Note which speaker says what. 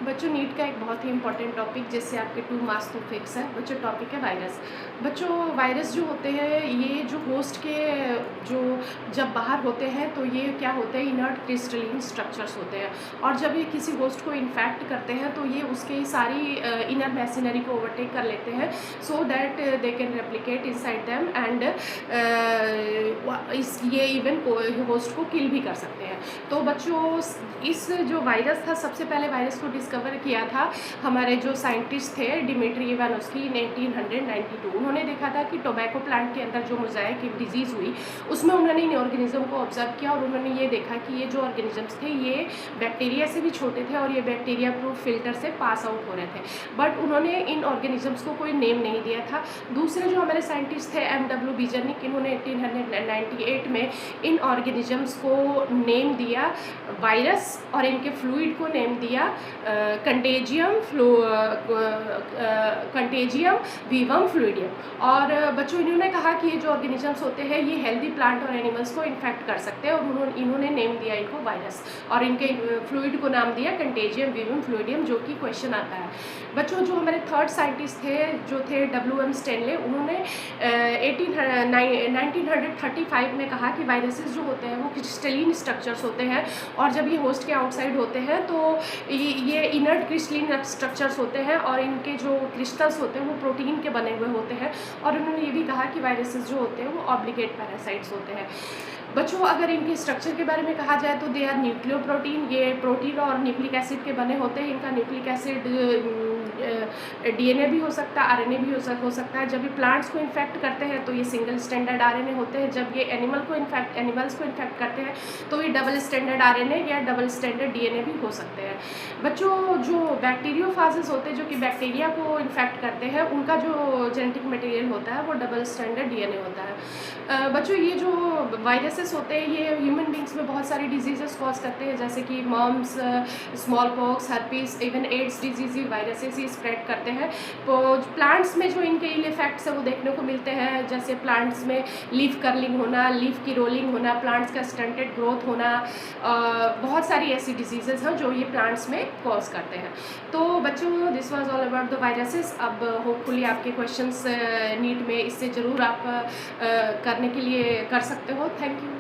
Speaker 1: बच्चों नीट का एक बहुत ही इंपॉर्टेंट टॉपिक जिससे आपके 2 मार्क्स तो फिक्स है बच्चों। टॉपिक है वायरस। बच्चों वायरस जो होते हैं ये जो होस्ट के जो जब बाहर होते हैं तो ये क्या होते हैं, इनर्ट क्रिस्टलिन स्ट्रक्चर्स होते हैं। और जब ये किसी होस्ट को इन्फेक्ट करते हैं तो ये उसके सारी इनर मैसिनरी को ओवरटेक कर लेते हैं so that they can replicate inside them and ये इवन होस्ट को किल भी कर सकते हैं। तो बच्चों इस जो वायरस था, सबसे पहले वायरस को डिस्कवर किया था हमारे जो साइंटिस्ट थे डिमिट्री इवानोस्की 1892। उन्होंने देखा था कि टोबैको प्लांट के अंदर जो मोज़ाइक डिजीज़ हुई उसमें उन्होंने इन ऑर्गेनिज्म को ऑब्जर्व किया और उन्होंने ये देखा कि ये जो ऑर्गेनिजम्स थे ये बैक्टीरिया से भी छोटे थे और ये बैक्टीरिया प्रूफ फिल्टर से पास आउट हो रहे थे, बट उन्होंने इन ऑर्गेनिजम्स को कोई नेम नहीं दिया था। दूसरे जो हमारे साइंटिस्ट थे M.W. बीजनिक, इन्होंने 1898 में इन ऑर्गेनिजम्स को नेम दिया वायरस और इनके फ्लूइड को नेम दिया कंटेजियम वीवम फ्लूइडियम। और बच्चों इन्होंने कहा कि ये जो ऑर्गेनिजम्स होते हैं ये हेल्दी प्लांट और एनिमल्स को इन्फेक्ट कर सकते हैं और इन्होंने नेम दिया इनको वायरस और इनके फ्लूइड को नाम दिया कंटेजियम वीवम फ्लूइडियम, जो कि क्वेश्चन आता है। बच्चों जो हमारे थर्ड साइंटिस्ट थे जो थे W.M. स्टेनले, उन्होंने 1935 में कहा कि वायरसेस जो होते हैं वो क्रिस्टलिन स्ट्रक्चर्स होते हैं और जब ये होस्ट के आउटसाइड होते हैं तो ये इनर्ट क्रिस्टलिन स्ट्रक्चर्स होते हैं और इनके जो क्रिस्टल्स होते हैं वो प्रोटीन के बने हुए होते हैं। और उन्होंने ये भी कहा कि वायरसेस जो होते हैं वो ऑब्लिगेट पैरासाइट्स होते हैं। बच्चों अगर इनके स्ट्रक्चर के बारे में कहा जाए तो दे आर न्यूक्लियोप्रोटीन, ये प्रोटीन और न्यूक्लिक एसिड के बने होते हैं। इनका न्यूक्लिक एसिड DNA भी हो सकता है, RNA भी हो सकता है। जब ये प्लांट्स को इन्फेक्ट करते हैं तो ये सिंगल स्टैंडर्ड RNA होते हैं, जब ये एनिमल्स को इन्फेक्ट करते हैं तो ये डबल स्टैंडर्ड RNA या डबल स्टैंडर्ड DNA भी हो सकते हैं। बच्चों जो बैक्टीरियोफाजेस होते हैं जो कि बैक्टीरिया को इन्फेक्ट करते हैं उनका जो जेनेटिक मटेरियल होता है वो डबल स्टैंडर्ड DNA होता है। बच्चों ये जो वायरसेस होते हैं ये ह्यूमन बींग्स में बहुत सारी डिजीजेस कॉज करते हैं, जैसे कि mumps, smallpox, herpes, even AIDS disease viruses ही स्प्रेड करते हैं। तो प्लांट्स में जो इनके इल इफेक्ट्स है वो देखने को मिलते हैं, जैसे प्लांट्स में लीफ कर्लिंग होना, लीफ की रोलिंग होना, प्लांट्स का स्टंटेड ग्रोथ होना, बहुत सारी ऐसी डिजीजेस हैं जो ये प्लांट्स में कॉज करते हैं। तो बच्चों this was all about the viruses. अब होपफुली आपके क्वेश्चंस नीट में इससे ज़रूर आप करने के लिए कर सकते हो। Thank you.